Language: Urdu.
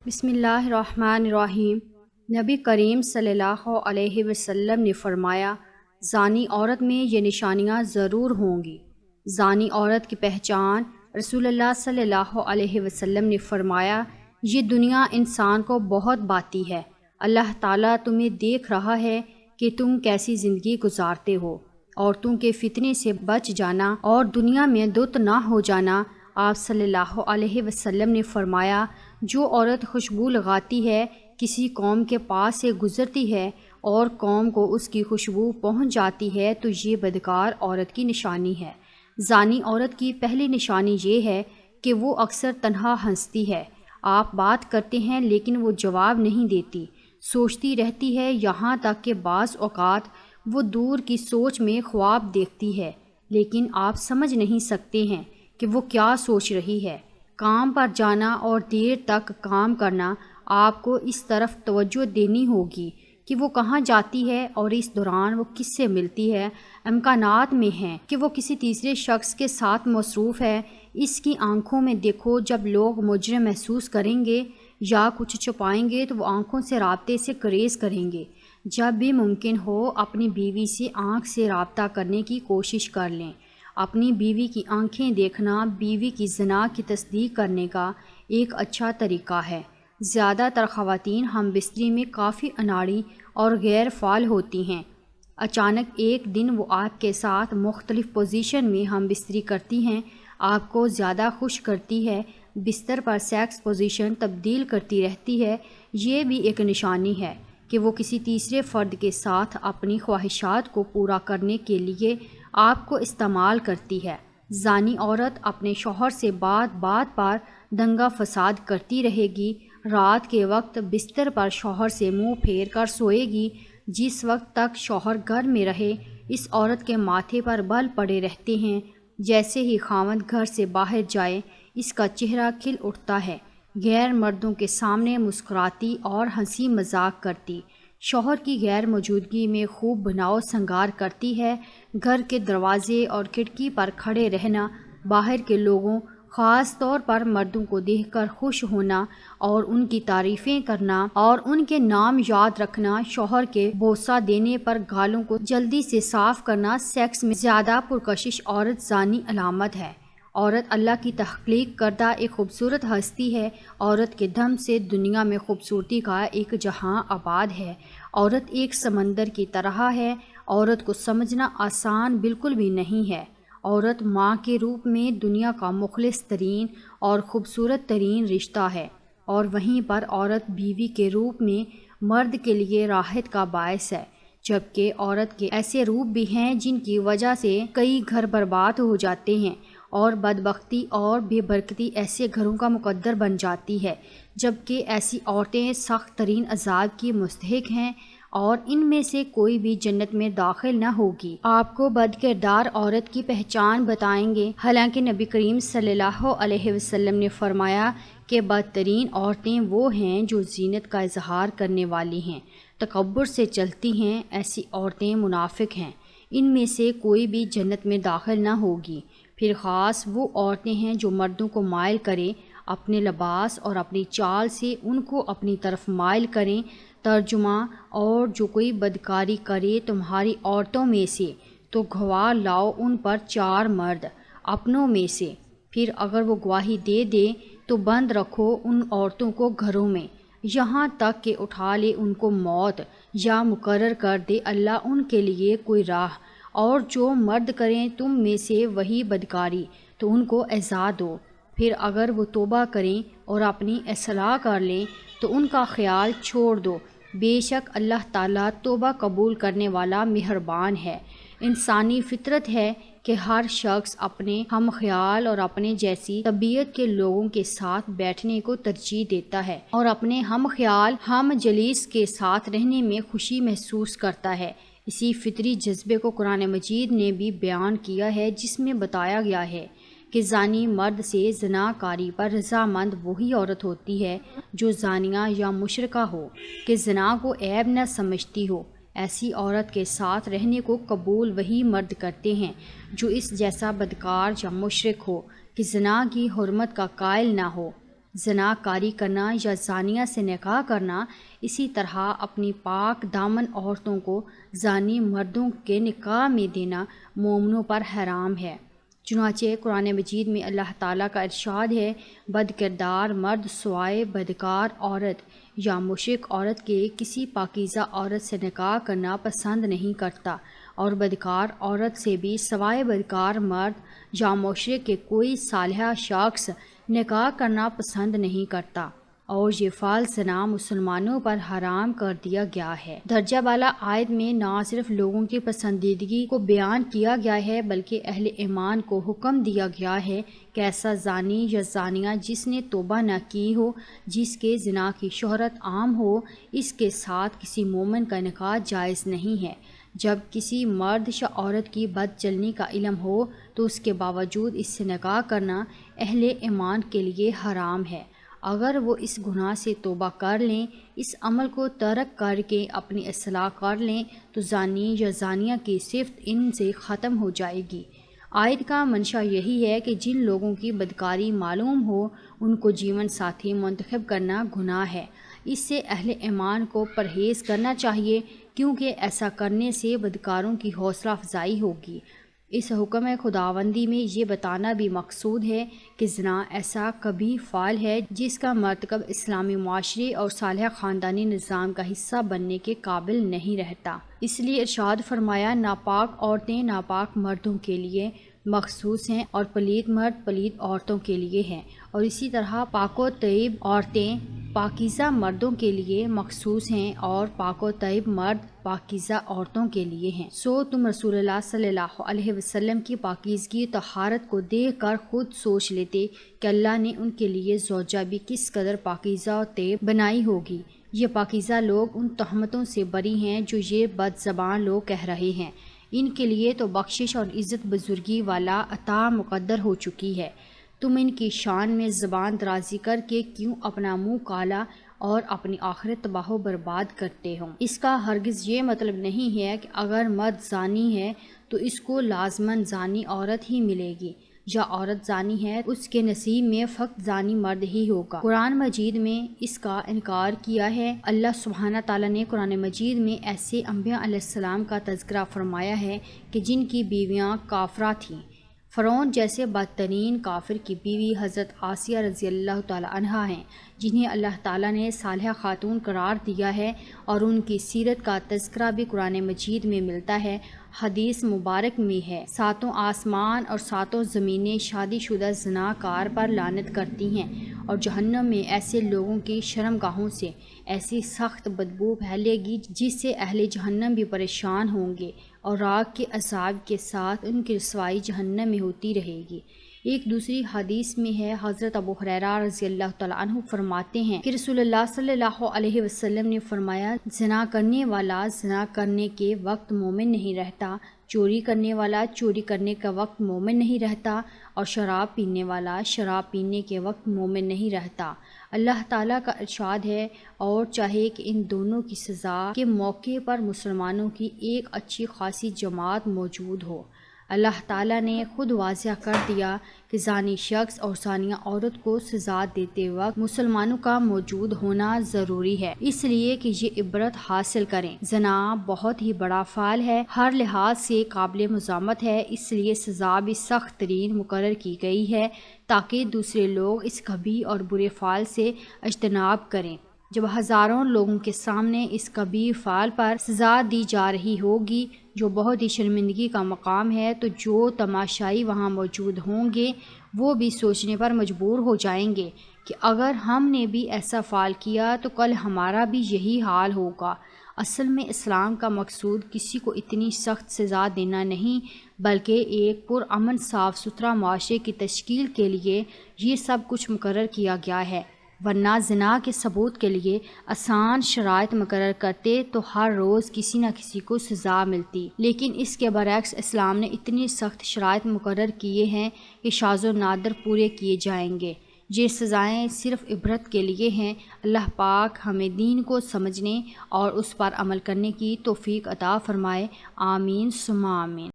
بسم اللہ الرحمن الرحیم۔ نبی کریم صلی اللہ علیہ وسلم نے فرمایا، زانی عورت میں یہ نشانیاں ضرور ہوں گی۔ زانی عورت کی پہچان، رسول اللہ صلی اللہ علیہ وسلم نے فرمایا، یہ دنیا انسان کو بہت باتی ہے۔ اللہ تعالیٰ تمہیں دیکھ رہا ہے کہ تم کیسی زندگی گزارتے ہو۔ عورتوں کے فتنے سے بچ جانا اور دنیا میں دت نہ ہو جانا۔ آپ صلی اللہ علیہ وسلم نے فرمایا، جو عورت خوشبو لگاتی ہے، کسی قوم کے پاس سے گزرتی ہے اور قوم کو اس کی خوشبو پہنچ جاتی ہے تو یہ بدکار عورت کی نشانی ہے۔ زانی عورت کی پہلی نشانی یہ ہے کہ وہ اکثر تنہا ہنستی ہے۔ آپ بات کرتے ہیں لیکن وہ جواب نہیں دیتی، سوچتی رہتی ہے، یہاں تک کہ بعض اوقات وہ دور کی سوچ میں خواب دیکھتی ہے، لیکن آپ سمجھ نہیں سکتے ہیں کہ وہ کیا سوچ رہی ہے۔ کام پر جانا اور دیر تک کام کرنا، آپ کو اس طرف توجہ دینی ہوگی کہ وہ کہاں جاتی ہے اور اس دوران وہ کس سے ملتی ہے۔ امکانات میں ہیں کہ وہ کسی تیسرے شخص کے ساتھ مصروف ہے۔ اس کی آنکھوں میں دیکھو، جب لوگ مجرم محسوس کریں گے یا کچھ چھپائیں گے تو وہ آنکھوں سے رابطے سے گریز کریں گے۔ جب بھی ممکن ہو اپنی بیوی سے آنکھ سے رابطہ کرنے کی کوشش کر لیں۔ اپنی بیوی کی آنکھیں دیکھنا بیوی کی زنا کی تصدیق کرنے کا ایک اچھا طریقہ ہے۔ زیادہ تر خواتین ہم بستری میں کافی اناڑی اور غیر فعال ہوتی ہیں۔ اچانک ایک دن وہ آپ کے ساتھ مختلف پوزیشن میں ہم بستری کرتی ہیں، آپ کو زیادہ خوش کرتی ہے، بستر پر سیکس پوزیشن تبدیل کرتی رہتی ہے۔ یہ بھی ایک نشانی ہے کہ وہ کسی تیسرے فرد کے ساتھ اپنی خواہشات کو پورا کرنے کے لیے آپ کو استعمال کرتی ہے۔ زانی عورت اپنے شوہر سے بات بات پر دنگا فساد کرتی رہے گی۔ رات کے وقت بستر پر شوہر سے منہ پھیر کر سوئے گی۔ جس وقت تک شوہر گھر میں رہے، اس عورت کے ماتھے پر بل پڑے رہتے ہیں۔ جیسے ہی خاوند گھر سے باہر جائے، اس کا چہرہ کھل اٹھتا ہے، غیر مردوں کے سامنے مسکراتی اور ہنسی مذاق کرتی، شوہر کی غیر موجودگی میں خوب بناؤ سنگار کرتی ہے۔ گھر کے دروازے اور کھڑکی پر کھڑے رہنا، باہر کے لوگوں خاص طور پر مردوں کو دیکھ کر خوش ہونا اور ان کی تعریفیں کرنا اور ان کے نام یاد رکھنا، شوہر کے بوسہ دینے پر گالوں کو جلدی سے صاف کرنا، سیکس میں زیادہ پرکشش عورت زانی علامت ہے۔ عورت اللہ کی تخلیق کردہ ایک خوبصورت ہستی ہے۔ عورت کے دم سے دنیا میں خوبصورتی کا ایک جہاں آباد ہے۔ عورت ایک سمندر کی طرح ہے۔ عورت کو سمجھنا آسان بالکل بھی نہیں ہے۔ عورت ماں کے روپ میں دنیا کا مخلص ترین اور خوبصورت ترین رشتہ ہے، اور وہیں پر عورت بیوی کے روپ میں مرد کے لیے راحت کا باعث ہے، جبکہ عورت کے ایسے روپ بھی ہیں جن کی وجہ سے کئی گھر برباد ہو جاتے ہیں، اور بدبختی اور بے برکتی ایسے گھروں کا مقدر بن جاتی ہے، جبکہ ایسی عورتیں سخت ترین عذاب کی مستحق ہیں اور ان میں سے کوئی بھی جنت میں داخل نہ ہوگی۔ آپ کو بد کردار عورت کی پہچان بتائیں گے۔ حالانکہ نبی کریم صلی اللہ علیہ وسلم نے فرمایا کہ بدترین عورتیں وہ ہیں جو زینت کا اظہار کرنے والی ہیں، تکبر سے چلتی ہیں، ایسی عورتیں منافق ہیں، ان میں سے کوئی بھی جنت میں داخل نہ ہوگی۔ پھر خاص وہ عورتیں ہیں جو مردوں کو مائل کریں، اپنے لباس اور اپنی چال سے ان کو اپنی طرف مائل کریں۔ ترجمہ: اور جو کوئی بدکاری کرے تمہاری عورتوں میں سے تو گواہ لاؤ ان پر 4 مرد اپنوں میں سے، پھر اگر وہ گواہی دے دیں تو بند رکھو ان عورتوں کو گھروں میں یہاں تک کہ اٹھا لے ان کو موت یا مقرر کر دے اللہ ان کے لیے کوئی راہ۔ اور جو مرد کریں تم میں سے وہی بدکاری تو ان کو ایذا دو، پھر اگر وہ توبہ کریں اور اپنی اصلاح کر لیں تو ان کا خیال چھوڑ دو، بے شک اللہ تعالیٰ توبہ قبول کرنے والا مہربان ہے۔ انسانی فطرت ہے کہ ہر شخص اپنے ہم خیال اور اپنے جیسی طبیعت کے لوگوں کے ساتھ بیٹھنے کو ترجیح دیتا ہے اور اپنے ہم خیال ہم جلیس کے ساتھ رہنے میں خوشی محسوس کرتا ہے۔ اسی فطری جذبے کو قرآن مجید نے بھی بیان کیا ہے، جس میں بتایا گیا ہے کہ زانی مرد سے زنا کاری پر رضامند وہی عورت ہوتی ہے جو زانیہ یا مشرکہ ہو، کہ زنا کو عیب نہ سمجھتی ہو۔ ایسی عورت کے ساتھ رہنے کو قبول وہی مرد کرتے ہیں جو اس جیسا بدکار یا مشرک ہو، کہ زنا کی حرمت کا قائل نہ ہو۔ زنا کاری کرنا یا زانیہ سے نکاح کرنا، اسی طرح اپنی پاک دامن عورتوں کو زانی مردوں کے نکاح میں دینا مومنوں پر حرام ہے۔ چنانچہ قرآن مجید میں اللہ تعالیٰ کا ارشاد ہے، بد کردار مرد سوائے بدکار عورت یا مشرک عورت کے کسی پاکیزہ عورت سے نکاح کرنا پسند نہیں کرتا، اور بدکار عورت سے بھی سوائے بدکار مرد یا مشرک کے کوئی صالحہ شخص نکاح کرنا پسند نہیں کرتا، اور یہ فعل زنا مسلمانوں پر حرام کر دیا گیا ہے۔ درجہ بالا آیت میں نہ صرف لوگوں کی پسندیدگی کو بیان کیا گیا ہے بلکہ اہل ایمان کو حکم دیا گیا ہے کہ ایسا زانی یا زانیہ جس نے توبہ نہ کی ہو، جس کے زنا کی شہرت عام ہو، اس کے ساتھ کسی مومن کا نکاح جائز نہیں ہے۔ جب کسی مرد یا عورت کی بد چلنی کا علم ہو تو اس کے باوجود اس سے نکاح کرنا اہل ایمان کے لیے حرام ہے۔ اگر وہ اس گناہ سے توبہ کر لیں، اس عمل کو ترک کر کے اپنی اصلاح کر لیں تو زانی یا زانیہ کی صفت ان سے ختم ہو جائے گی۔ آیت کا منشا یہی ہے کہ جن لوگوں کی بدکاری معلوم ہو ان کو جیون ساتھی منتخب کرنا گناہ ہے۔ اس سے اہل ایمان کو پرہیز کرنا چاہیے، کیونکہ ایسا کرنے سے بدکاروں کی حوصلہ افزائی ہوگی۔ اس حکم خداوندی میں یہ بتانا بھی مقصود ہے کہ زنا ایسا قبیح فعل ہے جس کا مرتکب اسلامی معاشرے اور صالح خاندانی نظام کا حصہ بننے کے قابل نہیں رہتا۔ اس لیے ارشاد فرمایا، ناپاک عورتیں ناپاک مردوں کے لیے مخصوص ہیں اور پلید مرد پلید عورتوں کے لیے ہیں، اور اسی طرح پاک و طیب عورتیں پاکیزہ مردوں کے لیے مخصوص ہیں اور پاک و طیب مرد پاکیزہ عورتوں کے لیے ہیں۔ سو تم رسول اللہ صلی اللہ علیہ وسلم کی پاکیزگی طہارت کو دیکھ کر خود سوچ لیتے کہ اللہ نے ان کے لیے زوجہ بھی کس قدر پاکیزہ و طیب بنائی ہوگی۔ یہ پاکیزہ لوگ ان تہمتوں سے بری ہیں جو یہ بد زبان لوگ کہہ رہے ہیں۔ ان کے لیے تو بخشش اور عزت بزرگی والا عطا مقدر ہو چکی ہے۔ تم ان کی شان میں زبان درازی کر کے کیوں اپنا منہ کالا اور اپنی آخرت تباہ و برباد کرتے ہو؟ اس کا ہرگز یہ مطلب نہیں ہے کہ اگر مرد زانی ہے تو اس کو لازماً زانی عورت ہی ملے گی، یا عورت زانی ہے اس کے نصیب میں فقط زانی مرد ہی ہوگا۔ قرآن مجید میں اس کا انکار کیا ہے۔ اللہ سبحانہ تعالیٰ نے قرآن مجید میں ایسے انبیاء علیہ السلام کا تذکرہ فرمایا ہے کہ جن کی بیویاں کافرہ تھیں۔ فرعون جیسے بدترین کافر کی بیوی حضرت آسیہ رضی اللہ تعالیٰ عنہا ہیں، جنہیں اللہ تعالیٰ نے صالحہ خاتون قرار دیا ہے، اور ان کی سیرت کا تذکرہ بھی قرآن مجید میں ملتا ہے۔ حدیث مبارک میں ہے، ساتوں آسمان اور ساتوں زمینیں شادی شدہ زنا کار پر لعنت کرتی ہیں، اور جہنم میں ایسے لوگوں کی شرم گاہوں سے ایسی سخت بدبو پھیلے گی جس سے اہل جہنم بھی پریشان ہوں گے، اور آگ کے عذاب کے ساتھ ان کی رسوائی جہنم میں ہوتی رہے گی۔ ایک دوسری حدیث میں ہے، حضرت ابو ہریرہ رضی اللہ تعالیٰ عنہ فرماتے ہیں کہ رسول اللہ صلی اللہ علیہ وسلم نے فرمایا، زنا کرنے والا زنا کرنے کے وقت مومن نہیں رہتا، چوری کرنے والا چوری کرنے کا وقت مومن نہیں رہتا، اور شراب پینے والا شراب پینے کے وقت مومن نہیں رہتا۔ اللہ تعالیٰ کا ارشاد ہے، اور چاہے کہ ان دونوں کی سزا کے موقع پر مسلمانوں کی ایک اچھی خاصی جماعت موجود ہو۔ اللہ تعالیٰ نے خود واضح کر دیا کہ زانی شخص اور زانیہ عورت کو سزا دیتے وقت مسلمانوں کا موجود ہونا ضروری ہے، اس لیے کہ یہ عبرت حاصل کریں۔ زنا بہت ہی بڑا فعل ہے، ہر لحاظ سے قابل مذمت ہے، اس لیے سزا بھی سخت ترین مقرر کی گئی ہے تاکہ دوسرے لوگ اس قبیح اور برے فعل سے اجتناب کریں۔ جب ہزاروں لوگوں کے سامنے اس قبیح فعل پر سزا دی جا رہی ہوگی جو بہت ہی شرمندگی کا مقام ہے، تو جو تماشائی وہاں موجود ہوں گے وہ بھی سوچنے پر مجبور ہو جائیں گے کہ اگر ہم نے بھی ایسا فعل کیا تو کل ہمارا بھی یہی حال ہوگا۔ اصل میں اسلام کا مقصود کسی کو اتنی سخت سزا دینا نہیں، بلکہ ایک پرامن صاف ستھرا معاشرے کی تشکیل کے لیے یہ سب کچھ مقرر کیا گیا ہے، ورنہ زنا کے ثبوت کے لیے آسان شرائط مقرر کرتے تو ہر روز کسی نہ کسی کو سزا ملتی، لیکن اس کے برعکس اسلام نے اتنی سخت شرائط مقرر کیے ہیں کہ شاذ و نادر پورے کیے جائیں گے۔ یہ سزائیں صرف عبرت کے لیے ہیں۔ اللہ پاک ہمیں دین کو سمجھنے اور اس پر عمل کرنے کی توفیق عطا فرمائے، آمین ثم آمین۔